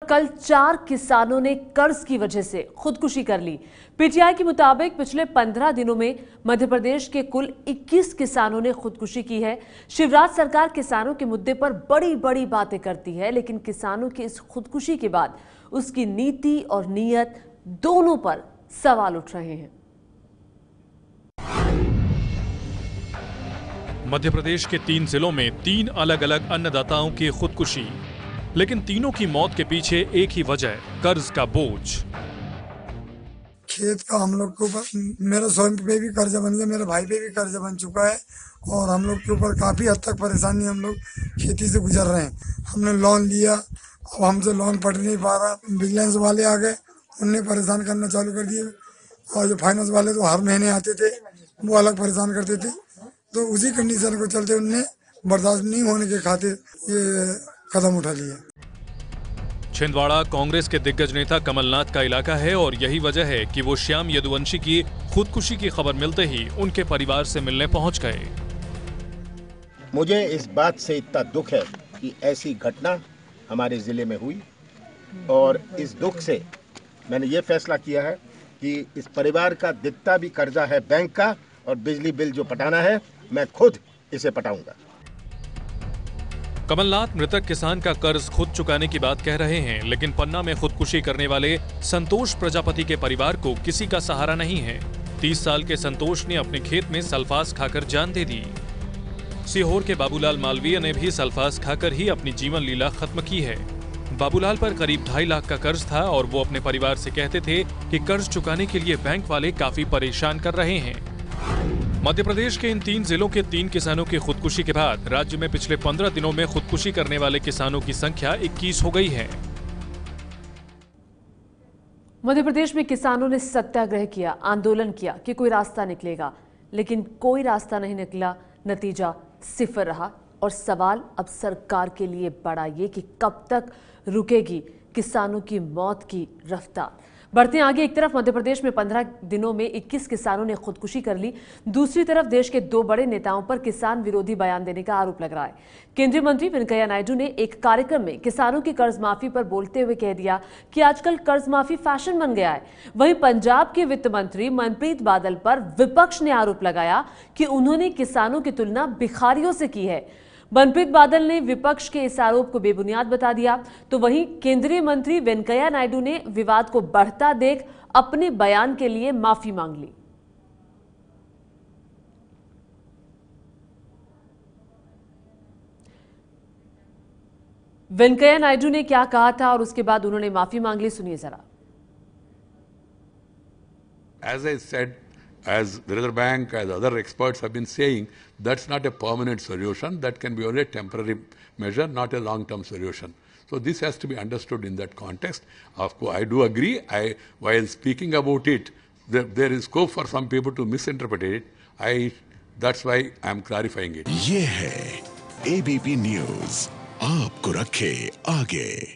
कल 4 किसानों ने कर्ज की वजह से खुदकुशी कर ली। पीटीआई के मुताबिक पिछले 15 दिनों में मध्य प्रदेश के कुल 21 किसानों ने खुदकुशी की है। शिवराज सरकार किसानों के मुद्दे पर बड़ी बड़ी बातें करती है, लेकिन किसानों की इस खुदकुशी के बाद उसकी नीति और नीयत दोनों पर सवाल उठ रहे हैं। मध्य प्रदेश के 3 जिलों में 3 अलग अलग अन्नदाताओं की खुदकुशी, लेकिन तीनों की मौत के पीछे एक ही वजह, कर्ज का बोझ। खेत का हम लोग के ऊपर, मेरा स्वयं पे भी कर्जा बन गया, मेरे भाई पे भी कर्जा बन चुका है और हम लोग के ऊपर काफी हद तक परेशानी, हम लोग खेती से गुजर रहे हैं। हमने लोन लिया, अब हमसे लोन पड़ नहीं पा रहा। विजिलेंस वाले आ गए, उनने परेशान करना चालू कर दिए और जो फाइनेंस वाले तो हर महीने आते थे वो अलग परेशान करते थे। तो उसी कंडीशन को चलते उनने बर्दाश्त नहीं होने के खातिर ये कदम उठा लिया। छिंदवाड़ा कांग्रेस के दिग्गज नेता कमलनाथ का इलाका है और यही वजह है कि वो श्याम यदुवंशी की खुदकुशी की खबर मिलते ही उनके परिवार से मिलने पहुंच गए। मुझे इस बात से इतना दुख है कि ऐसी घटना हमारे जिले में हुई और इस दुख से मैंने ये फैसला किया है कि इस परिवार का जितना भी कर्जा है बैंक का और बिजली बिल जो पटाना है, मैं खुद इसे पटाऊंगा। कमलनाथ मृतक किसान का कर्ज खुद चुकाने की बात कह रहे हैं, लेकिन पन्ना में खुदकुशी करने वाले संतोष प्रजापति के परिवार को किसी का सहारा नहीं है। 30 साल के संतोष ने अपने खेत में सल्फास खाकर जान दे दी। सीहोर के बाबूलाल मालवीय ने भी सल्फास खाकर ही अपनी जीवन लीला खत्म की है। बाबूलाल पर करीब 2.5 लाख का कर्ज था और वो अपने परिवार से कहते थे कि कर्ज चुकाने के लिए बैंक वाले काफी परेशान कर रहे हैं। मध्य प्रदेश के इन 3 जिलों के 3 किसानों की खुदकुशी के बाद राज्य में पिछले 15 दिनों में खुदकुशी करने वाले किसानों की संख्या 21 हो गई है। मध्य प्रदेश में किसानों ने सत्याग्रह किया, आंदोलन किया कि कोई रास्ता निकलेगा, लेकिन कोई रास्ता नहीं निकला। नतीजा सिफर रहा और सवाल अब सरकार के लिए बड़ा ये कि कब तक रुकेगी किसानों की मौत की रफ्तार। बढ़ते आगे, एक तरफ मध्य प्रदेश में 15 दिनों में 21 किसानों ने खुदकुशी कर ली, दूसरी तरफ देश के 2 बड़े नेताओं पर किसान विरोधी बयान देने का आरोप लग रहा है। केंद्रीय मंत्री वेंकैया नायडू ने एक कार्यक्रम में किसानों की कर्ज माफी पर बोलते हुए कह दिया कि आजकल कर्ज माफी फैशन बन गया है। वहीं पंजाब के वित्त मंत्री मनप्रीत बादल पर विपक्ष ने आरोप लगाया कि उन्होंने किसानों की तुलना भिखारियों से की है। मनप्रीत बादल ने विपक्ष के इस आरोप को बेबुनियाद बता दिया, तो वहीं केंद्रीय मंत्री वेंकैया नायडू ने विवाद को बढ़ता देख अपने बयान के लिए माफी मांग ली। वेंकैया नायडू ने क्या कहा था और उसके बाद उन्होंने माफी मांग ली, सुनिए जरा। As I said, as the Reserve Bank, as other experts have been saying, that's not a permanent solution. That can be only a temporary measure, not a long-term solution. So this has to be understood in that context. Of course, I do agree. While speaking about it, there is scope for some people to misinterpret it. That's why I am clarifying it. ये है ABP News, आपको रखे आगे।